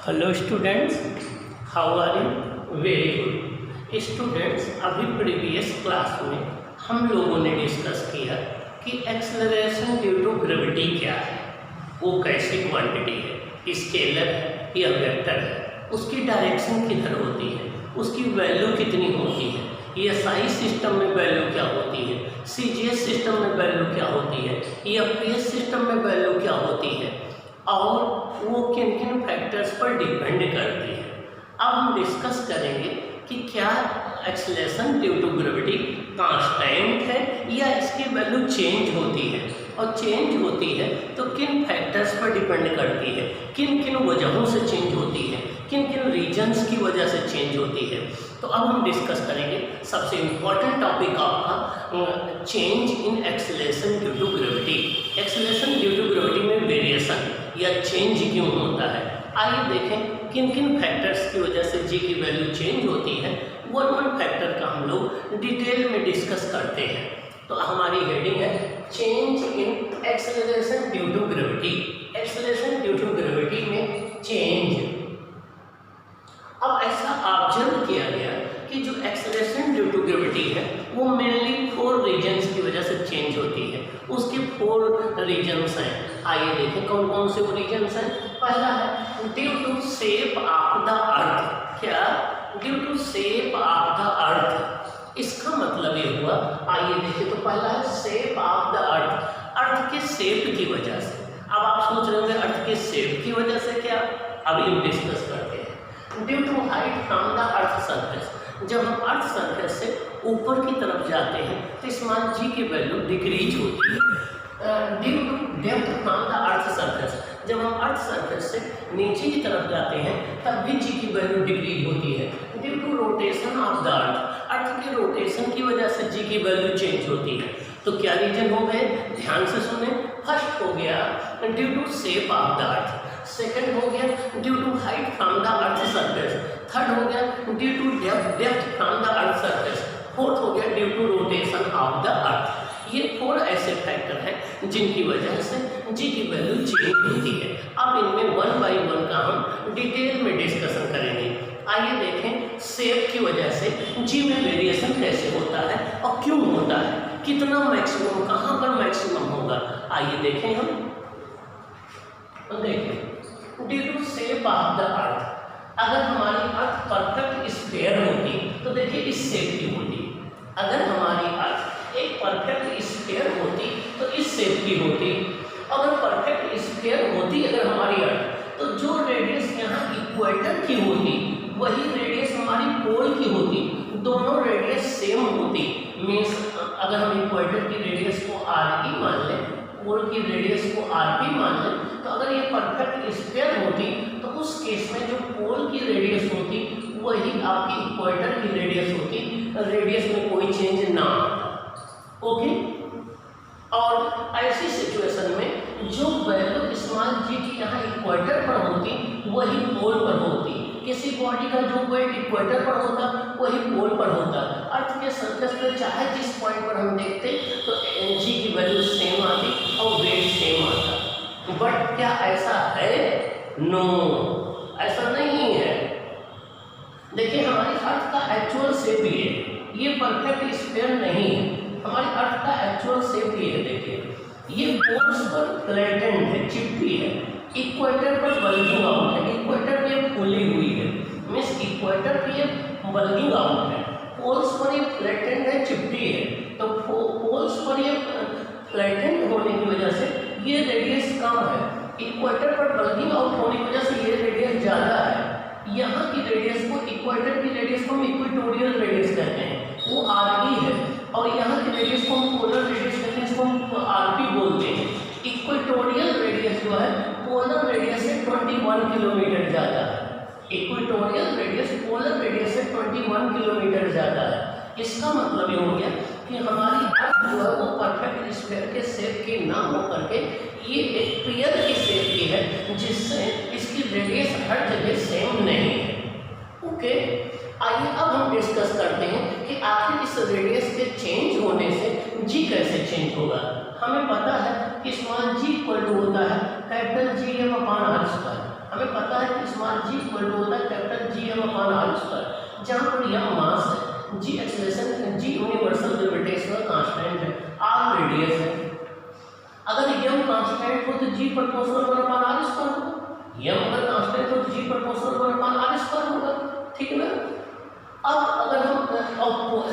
Hello students, how are you? Very good students. अभी previous class में हम लोगों ने डिस्कस किया कि एक्सेलरेशन ड्यू टू ग्रेविटी क्या है, वो कैसी क्वांटिटी है, स्केलर है या वेक्टर है, उसकी डायरेक्शन किधर होती है, उसकी वैल्यू कितनी होती है, एसआई सिस्टम में वैल्यू क्या होती है, सीजीएस सिस्टम में वैल्यू क्या होती है, ईएफपीएस सिस्टम में वैल्यू क्या होती है और वो किन किन फैक्टर्स पर डिपेंड करती है। अब हम डिस्कस करेंगे कि क्या acceleration due to gravity constant है या इसकी वैल्यू चेंज होती है, और चेंज होती है तो किन फैक्टर्स पर डिपेंड करती है, किन किन वजहों से चेंज होती है, किन किन रीजन्स की वजह से चेंज होती है। तो अब हम डिस्कस करेंगे सबसे इम्पॉर्टेंट टॉपिक आपका change in acceleration due to gravity. Acceleration due to gravity में वेरिएशन या चेंज क्यों होता है, आइए देखें किन किन फैक्टर्स की वजह से जी की वैल्यू चेंज होती है। वन फैक्टर का हम लोग डिटेल में डिस्कस करते हैं। तो हमारी हेडिंग है change in acceleration due to gravity. Acceleration due to gravity में चेंज। अब ऐसा ऑब्जर्व किया गया कि जो एक्सेलरेशन ड्यू टू ग्रेविटी है वो मेनली 4 रीजन्स की वजह से चेंज होती है। उसके 4 रीजन्स हैं, आइए देखें कौन कौन से वो रीजन्स हैं। पहला है due to shape of the earth. क्या? Due to shape of the earth. इसका मतलब ये हुआ, आइए देखें, तो पहला है shape of the earth. Earth के शेप की वजह से। अब आप सोच रहे होंगे अर्थ के शेप की वजह से क्या, अभी हम डिस्कस करते हैं। Due to height from the earth surface. जब हम अर्थ सरफेस से ऊपर की तरफ जाते हैं तो इस मान जी की वैल्यू डिक्रीज होती है। Due to depth from the earth surface. जब हम अर्थ सरफेस से नीचे की तरफ जाते हैं तब भी जी की वैल्यू डिक्रीज होती है। Due to rotation of the earth. Earth के रोटेशन की वजह से जी की वैल्यू चेंज होती है। तो क्या रीजन हो गए, ध्यान से सुने। फर्स्ट हो गया due to shape of the earth, second हो गया due to height from the earth surface, third हो गया due to depth from the earth surface, fourth हो गया due to rotation of the earth. ये 4 ऐसे फैक्टर हैं जिनकी वजह से जी की वैल्यू चेंज होती है। अब इनमें 1 बाय 1 का हम डिटेल में डिस्कशन करेंगे। आइए देखें शेप की वजह से जी में वेरिएशन कैसे होता है और क्यों होता है, कितना मैक्सिमम, कहाँ पर मैक्सिमम होगा, आइए देखें हम। तो देखें due to shape of the earth. अगर हमारी अर्थ परफेक्ट स्फीयर होती तो देखिए इस शेप की होती। अगर हमारी अर्थ एक परफेक्ट स्फीयर होती तो इस शेप की होती। अगर परफेक्ट स्फीयर होती अगर हमारी अर्थ, तो जो रेडियस यहाँ इक्वेटर की होती वही रेडियस हमारी पोल की होती। दोनों रेडियस सेम होती। मीन्स अगर हम इक्वेटर की रेडियस को आर ई मान लें, पोल की रेडियस को आर पी मान लें, तो अगर ये परफेक्ट स्फीयर होती तो उस केस में जो पोल की रेडियस होती वही आपकी इक्वेटर की रेडियस होती, रेडियस में कोई चेंज ना आता। ओके। और ऐसी सिचुएशन में जो वैल्यू स्मॉल जी की यहाँ इक्वेटर पर होती वही पोल पर होती। किसी बॉडी का जो वेट इक्वेटर पर होता वही पोल पर होता। अर्थ के सरफेस पर चाहे जिस पॉइंट पर हम देखते तो जी की वैल्यू सेम आती और वेट सेम आता। बट क्या ऐसा है? नो, ऐसा नहीं है। देखिए हमारी अर्थ का एक्चुअल शेप ये परफेक्ट स्फीयर नहीं है। हमारी अर्थ का एक्चुअल शेप ये है, देखिए ये पोल्स पर फ्लैटेंड है, चिपटी है, इक्वेटर पर बल्जिंग आउट है, इक्वेटर पे फूली हुई है, मीन्स इक्वेटर पे ये बल्जिंग आउट है, पोल्स पर ये फ्लैटेंड है, चिपटी है। तो पोल्स पर ये फ्लैटेंड होने की वजह से ये रेडियस कम है, इक्वेटर पर बल्जिंग आउट होने की वजह से ये रेडियस ज़्यादा है। यहाँ की रेडियस को, इक्वेटर की रेडियस को हम इक्वेटोरियल रेडियस कहते हैं, वो आर ई है, और यहाँ की रेडियस को हम पोलर रेडियस कहते हैं, इसको हम आर पी बोलते हैं। इक्वेटोरियल रेडियस जो है पोलर रेडियस से 21 किलोमीटर ज़्यादा है। इक्वेटोरियल रेडियस पोलर रेडियस से 21 किलोमीटर ज़्यादा है। इसका मतलब ये हो गया कि हमारी अर्थ जो है वो परफेक्ट स्फीयर के शेप की ना हो करके ये एक स्फीयर की शेप की है, जिससे इसकी रेडियस हर जगह सेम नहीं है। ओके। आइए अब हम डिस्कस करते हैं कि आखिर इस रेडियस के चेंज होने से जी कैसे चेंज होगा। हमें पता है कि स्मॉल जी इक्वल टू होता है capital G M upon R square. हमें पता है कि स्मॉल जी इक्वल टू होता है capital G M upon R square, जहाँ पर यह मास है, g acceleration, G universal gravitational constant है, आर रेडियस है। अगर यम कांस्टेंट हो तो g proportional 1 upon R square होगा, यम अगर कांस्टेंट हो तो g proportional 1 upon R square होगा, ठीक है ना। अब अगर हम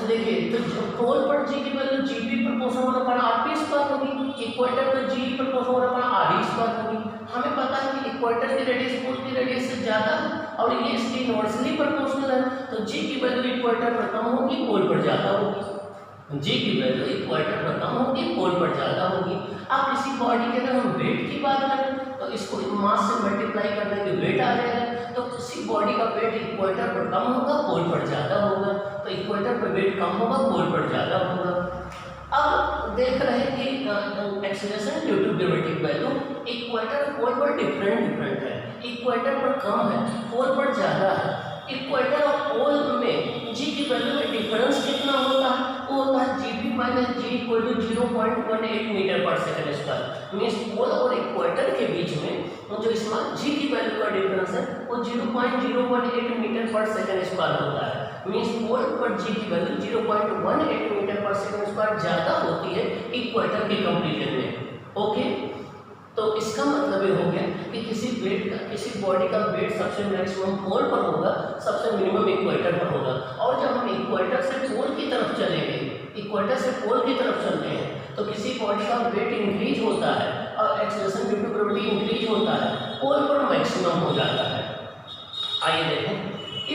देखिए तो पोल पर जी की वैल्यू जी भी proportional 1 upon R P square होगी, इक्वेटर पर g proportional 1 upon R E square होगी। हमें पता है कि इक्वेटर की रेडियस पोल की रेडियस से ज़्यादा है और ये इसकी इनवर्सली प्रोपोर्शनल है, तो जी की वैल्यू इक्वेटर पर कम होगी, पोल पर ज़्यादा होगी। जी की वैल्यू इक्वेटर पर कम होगी, पोल पर ज़्यादा होगी। अब किसी बॉडी के अगर हम वेट की बात करें तो इसको मास से मल्टीप्लाई करने के वेट आ जाएगा, तो किसी बॉडी का वेट इक्वेटर पर कम होगा, पोल पर ज़्यादा होगा, तो इक्वेटर पर वेट कम होगा, पोल पर ज़्यादा होगा। अब देख रहे हैं कि एक्सेलरेशन ड्यू टू ग्रेविटिक वैल्यू इक्वेटर और पोल पर डिफरेंट है, इक्वेटर पर कम है, पोल पर ज़्यादा है। इक्वेटर और पोल में जी की वैल्यू में डिफरेंस कितना होता है, वो होता है g b minus g equal to 0.18 metre per second square. Means pole और इक्वेटर के बीच में जो इसमें जी की वैल्यू का डिफरेंस है वो 0.018 मीटर पर सेकंड स्क्वायर होता है। मीन्स पोल पर जी की value 0.18 metre per second square ज़्यादा होती है इक्वेटर के कंपेरिजन में। ओके, तो इसका मतलब ये हो गया कि किसी बॉडी का वेट सबसे मैक्सिमम पोल पर होगा, सबसे मिनिमम इक्वेटर पर होगा। और जब हम इक्वेटर से पोल की तरफ चलेंगे, इक्वेटर से पोल की तरफ चलते हैं तो किसी बॉडी का वेट इंक्रीज होता है और acceleration due to gravity increase होता है, पोल पर मैक्सिमम हो जाता है। आइए देखें,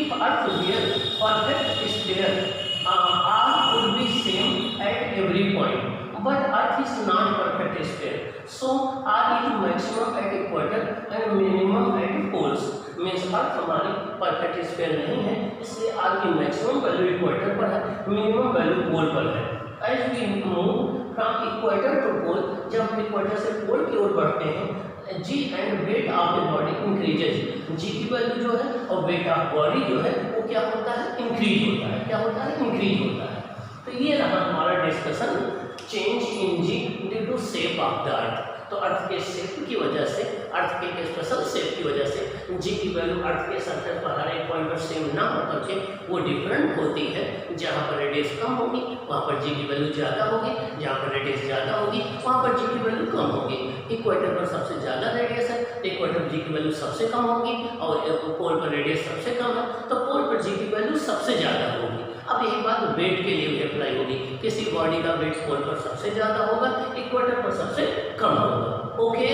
if earth wear perfect sphere R would be same at every point, but Earth is not perfect sphere. So R is maximum at equator and minimum at poles. Means Earth हमारी perfect sphere नहीं है, इसलिए R की maximum value equator पर है, minimum value pole पर है। As we move from equator to pole, जब हम equator से pole की ओर बढ़ते हैं, G and weight of the body increases. G की वैल्यू जो है और weight of body जो है वो क्या होता है, इंक्रीज होता है। क्या होता है, इंक्रीज होता है। तो ये रहा हमारा discussion change in g due to shape of the earth. तो अर्थ के शेप की वजह से, अर्थ के स्पेशल शेप की वजह से जी की वैल्यू अर्थ के सरफेस पर हर एक पॉइंट पर सेम ना होकर के वो डिफरेंट होती है। जहाँ पर रेडियस कम होगी वहाँ पर जी की वैल्यू ज़्यादा होगी, जहाँ पर रेडियस ज़्यादा होगी वहाँ पर जी की वैल्यू कम होगी। इक्वेटर पर सबसे ज़्यादा रेडियस है, इक्वेटर जी की वैल्यू सबसे कम होगी, और पोल पर रेडियस सबसे कम है तो पोल पर जी की वैल्यू सबसे ज़्यादा होगी। अब यही बात वेट के लिए भी अप्लाई होगी, किसी बॉडी का वेट पोल पर सबसे ज़्यादा होगा, इक्वेटर पर सबसे कम होगा। ओके।